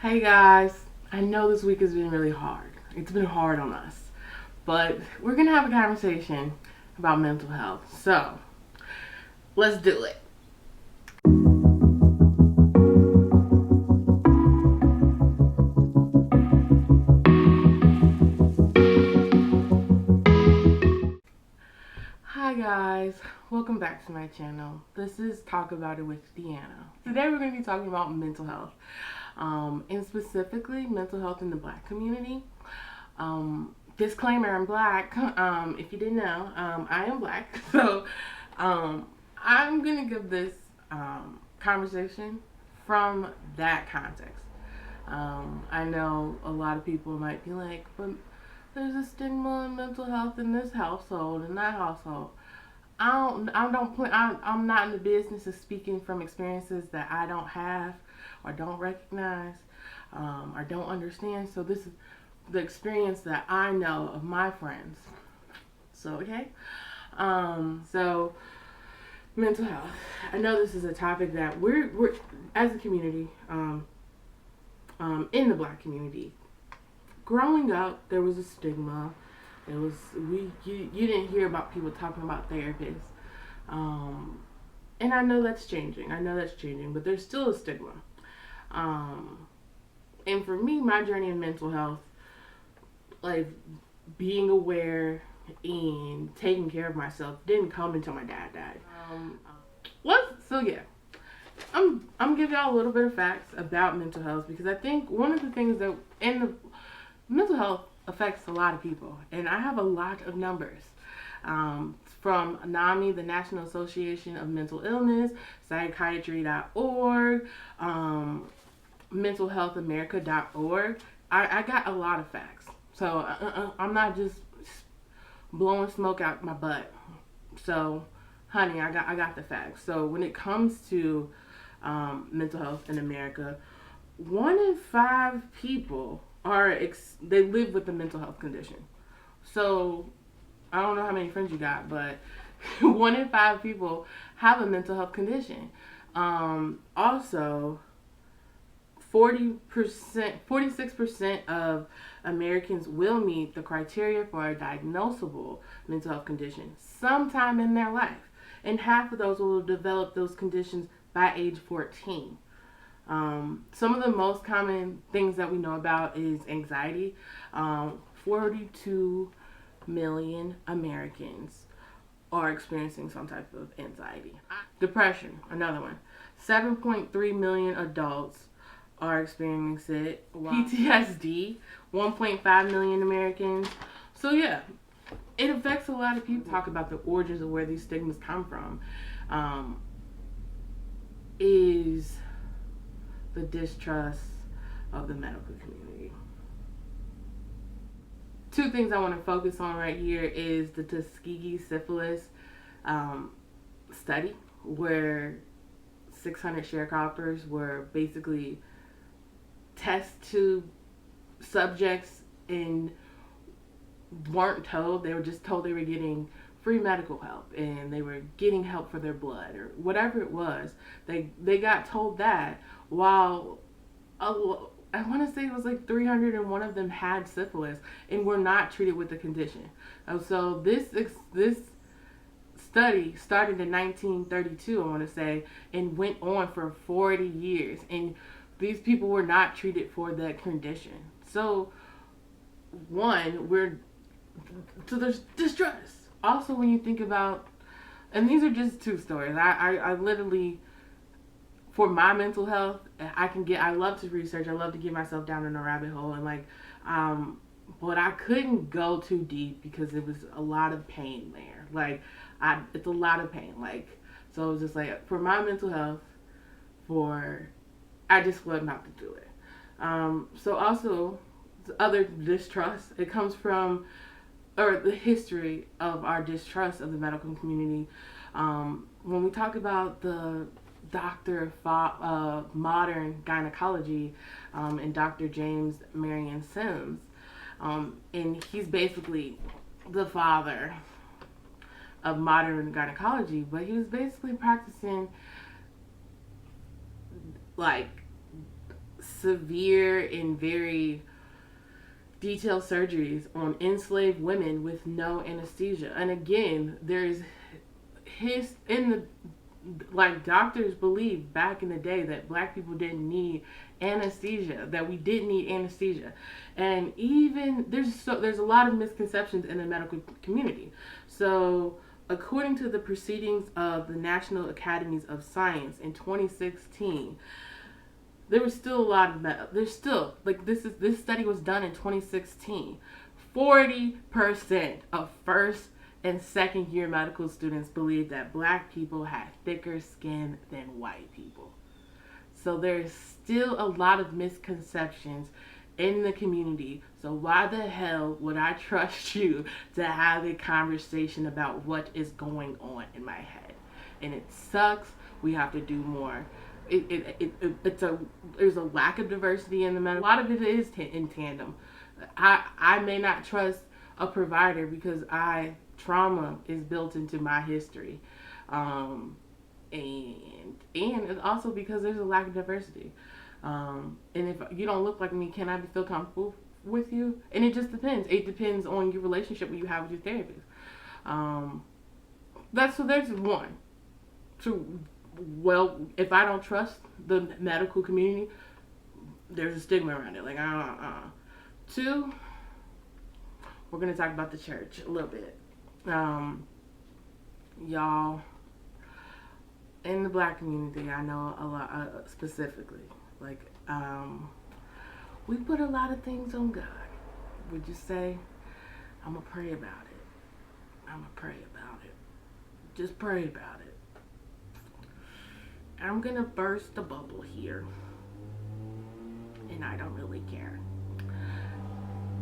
Hey guys, I know this week has been really hard. It's been hard on us, but we're gonna have a conversation about mental health. So let's do it. Hi guys, welcome back to my channel. This is Talk About It with Deanna. Today we're going to be talking about mental health, and specifically mental health in the Black community. Disclaimer, I'm Black. If you didn't know, I am Black. So I'm going to give this conversation from that context. I know a lot of people might be like, but there's a stigma in mental health in this household and that household. I'm not in the business of speaking from experiences that I don't have or don't recognize or don't understand. So this is the experience that I know of my friends. So okay, so mental health. I know this is a topic that we're as a community, in the Black community. Growing up, there was a stigma. You didn't hear about people talking about therapists, and I know that's changing. But there's still a stigma. And for me, my journey in mental health, like being aware and taking care of myself, didn't come until my dad died. So yeah, I'm giving y'all a little bit of facts about mental health because I think one of the things that in the mental health affects a lot of people, and I have a lot of numbers from NAMI, the National Association of Mental Illness, psychiatry.org, mentalhealthamerica.org. I got a lot of facts, so I'm not just blowing smoke out my butt. So, honey, I got the facts. So when it comes to mental health in America, 1 in 5 people they live with a mental health condition. So I don't know how many friends you got, but 1 in 5 people have a mental health condition. Also, 46% of Americans will meet the criteria for a diagnosable mental health condition sometime in their life, and half of those will develop those conditions by age 14. Some of the most common things that we know about is anxiety. 42 million Americans are experiencing some type of anxiety. Depression, another one. 7.3 million adults are experiencing it. Wow. PTSD, 1.5 million Americans. So yeah, it affects a lot of people. Talk about the origins of where these stigmas come from. Is the distrust of the medical community. 2 things I want to focus on right here is the Tuskegee syphilis study, where 600 sharecroppers were basically test tube subjects and weren't told. They were just told they were getting free medical help and they were getting help for their blood or whatever it was. They got told that while I want to say it was like 301 of them had syphilis and were not treated with the condition. So this study started in 1932, I want to say, and went on for 40 years. And these people were not treated for that condition. So there's distrust. Also, when you think about, and these are just 2 stories. I literally, for my mental health, I love to research. I love to get myself down in a rabbit hole, and but I couldn't go too deep because it was a lot of pain there. It's a lot of pain. So it was just like, for my mental health, I just wasn't about to do it. So also, the other distrust, it comes from, or the history of our distrust of the medical community. When we talk about the doctor of modern gynecology, and Dr. James Marion Sims, and he's basically the father of modern gynecology, but he was basically practicing severe and very detailed surgeries on enslaved women with no anesthesia. And again, there's his in the like doctors believed back in the day that black people didn't need anesthesia, that we didn't need anesthesia. And even there's a lot of misconceptions in the medical community. So according to the proceedings of the National Academies of Science in 2016, there was still a lot of there's still like this study was done in 2016. 40% of first and second year medical students believe that black people had thicker skin than white people. So there's still a lot of misconceptions in the community. So why the hell would I trust you to have a conversation about what is going on in my head? And it sucks. We have to do more. There's a lack of diversity in the medical. A lot of it is in tandem. I may not trust a provider because trauma is built into my history, and it's also because there's a lack of diversity. And if you don't look like me, can I feel comfortable with you? And it just depends. It depends on your relationship you have with your therapist. There's one. So, well, if I don't trust the medical community, there's a stigma around it. Like, Two, we're gonna talk about the church a little bit. Y'all, in the black community, I know a lot, specifically, like, we put a lot of things on God. Would you say, I'm gonna pray about it. I'm gonna pray about it. Just pray about it. I'm gonna burst the bubble here. And I don't really care.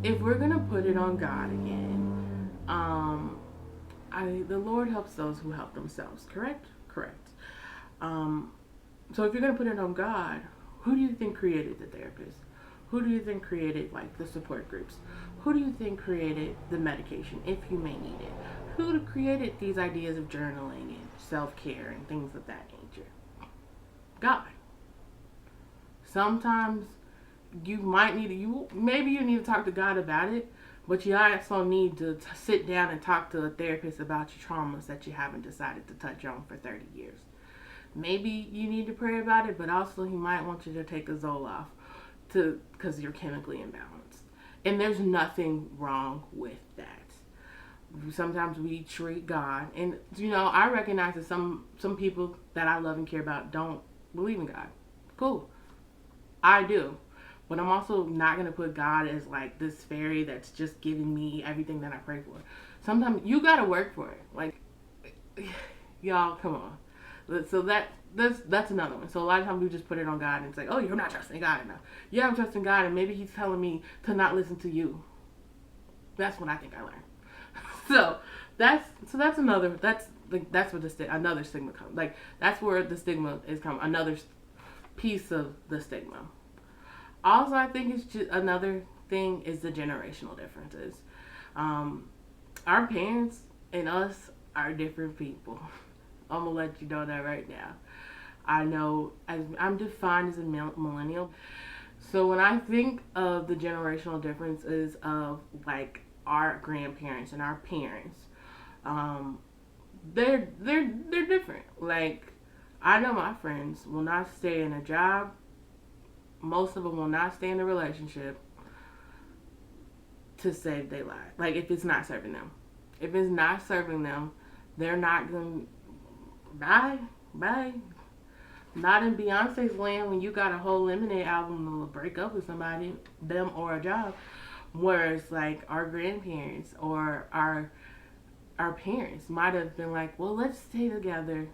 If we're gonna put it on God again, the Lord helps those who help themselves, correct? Correct. So if you're gonna put it on God, who do you think created the therapist? Who do you think created like the support groups? Who do you think created the medication, if you may need it? Who created these ideas of journaling and self-care and things of that nature? God. Sometimes you might need maybe you need to talk to God about it, but you also need to sit down and talk to a therapist about your traumas that you haven't decided to touch on for 30 years. Maybe you need to pray about it, but also he might want you to take a Zoloft because you're chemically imbalanced. And there's nothing wrong with that. Sometimes we treat God, and I recognize that some people that I love and care about don't believe in God. Cool. I do. But I'm also not going to put God as like this fairy that's just giving me everything that I pray for. Sometimes you got to work for it. Like, y'all, come on. So that's another one. So a lot of times we just put it on God and it's like, oh, you're not trusting God enough. Yeah, I'm trusting God, and maybe he's telling me to not listen to you. That's what I think I learned. So that's another, that's where another stigma comes. Like, that's where the stigma is coming. Another piece of the stigma. Also, I think it's just another thing is the generational differences. Our parents and us are different people. I'm gonna let you know that right now. I know I'm defined as a millennial. So when I think of the generational differences of like our grandparents and our parents, they're different. Like, I know my friends will not stay in a job. Most of them will not stay in a relationship to save their life. Like, if it's not serving them. If it's not serving them, they're not going to... Bye. Not in Beyonce's land when you got a whole Lemonade album to break up with somebody, them or a job. Whereas, like, our grandparents or our parents might have been like, well, let's stay together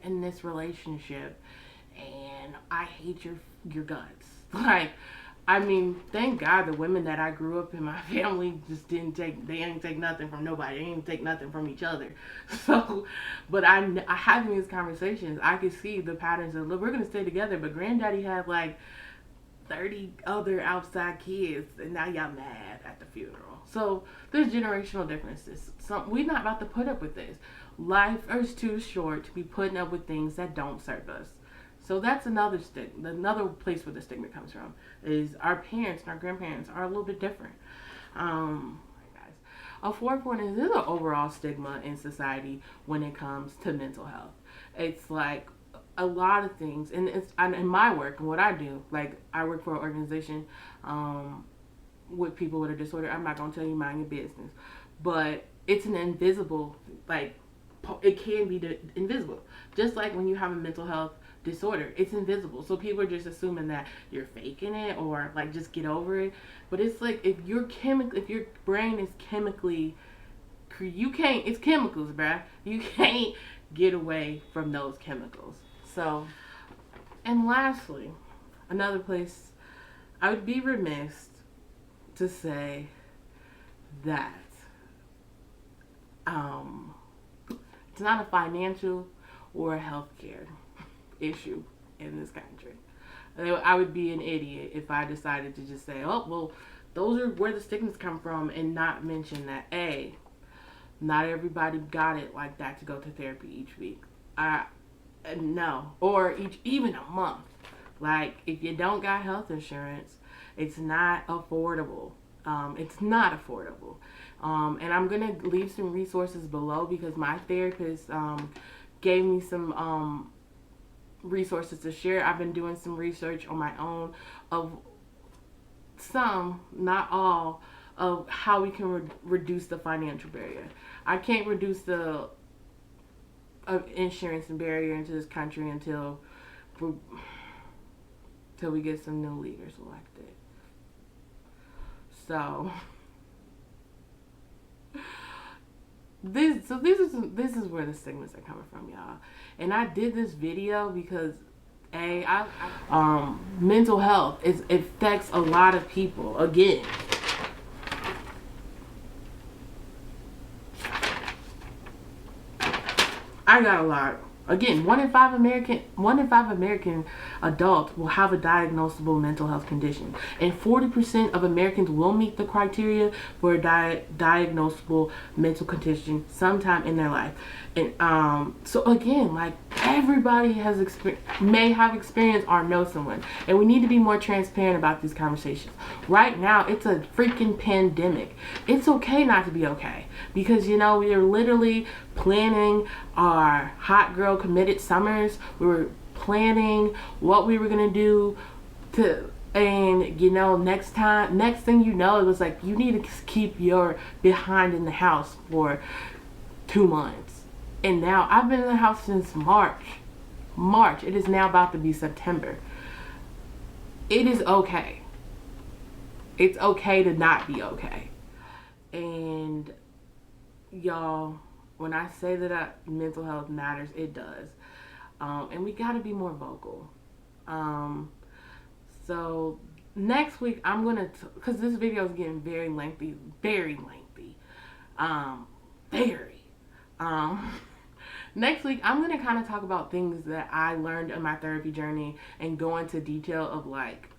in this relationship, and I hate your guts. Like, I mean, thank God the women that I grew up in my family just didn't take nothing from nobody. They didn't take nothing from each other. So, but I having these conversations, I could see the patterns of, look, we're going to stay together, but granddaddy had like 30 other outside kids, and now y'all mad at the funeral. So there's generational differences. We're not about to put up with this. Life is too short to be putting up with things that don't serve us. So that's another another place where the stigma comes from, is our parents and our grandparents are a little bit different. Guys, a fourth one is there's an overall stigma in society when it comes to mental health. It's like a lot of things, and it's in my work and what I do. Like, I work for an organization with people with a disorder. I'm not gonna tell you mind your business, but it's an invisible, like, it can be invisible. Just like when you have a mental health disorder, it's invisible. So people are just assuming that you're faking it, or like, just get over it. But it's like, if your brain is chemically, you can't. It's chemicals, bruh. You can't get away from those chemicals. So, and lastly, another place, I would be remiss to say that it's not a financial or a healthcare issue in this country. I would be an idiot if I decided to just say, oh, well, those are where the stigmas come from, and not mention that, A, not everybody got it like that to go to therapy each week. No. Or even a month. Like, if you don't got health insurance, it's not affordable. It's not affordable. And I'm going to leave some resources below, because my therapist gave me some resources to share. I've been doing some research on my own of some, not all, of how we can reduce the financial barrier. I can't reduce the insurance and barrier into this country until we get some new leaders elected. So this is where the stigmas are coming from, y'all. And I did this video because mental health affects a lot of people. Again, I got a lot. Again, one in five American adults will have a diagnosable mental health condition, and 40% of Americans will meet the criteria for a diagnosable mental condition sometime in their life. And so again, like, everybody may have experienced or know someone, and we need to be more transparent about these conversations. Right now, it's a freaking pandemic. It's okay not to be okay, because we are literally planning our hot girl committed summers. We were planning what we were gonna do and next thing you know, it was like, you need to keep your behind in the house for 2 months. And now I've been in the house since March. It is now about to be September. It is okay. It's okay to not be okay. And y'all, when I say that mental health matters, it does. And we got to be more vocal. So next week, I'm going to, because this video is getting very lengthy. Next week, I'm going to kind of talk about things that I learned in my therapy journey and go into detail of, like,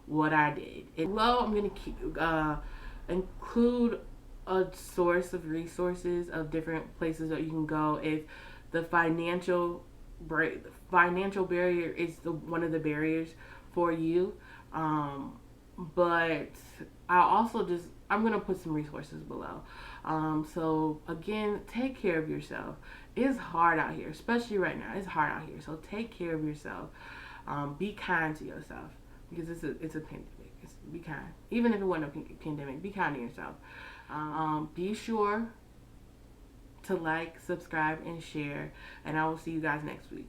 what I did. And below, I'm going to include a source of resources of different places that you can go if the financial barrier is one of the barriers for you. But I'm going to put some resources below. So again, take care of yourself. It's hard out here, especially right now. It's hard out here. So take care of yourself. Be kind to yourself, because it's a pandemic. Be kind. Even if it wasn't a pandemic, be kind to yourself. Be sure to like, subscribe, and share, and I will see you guys next week.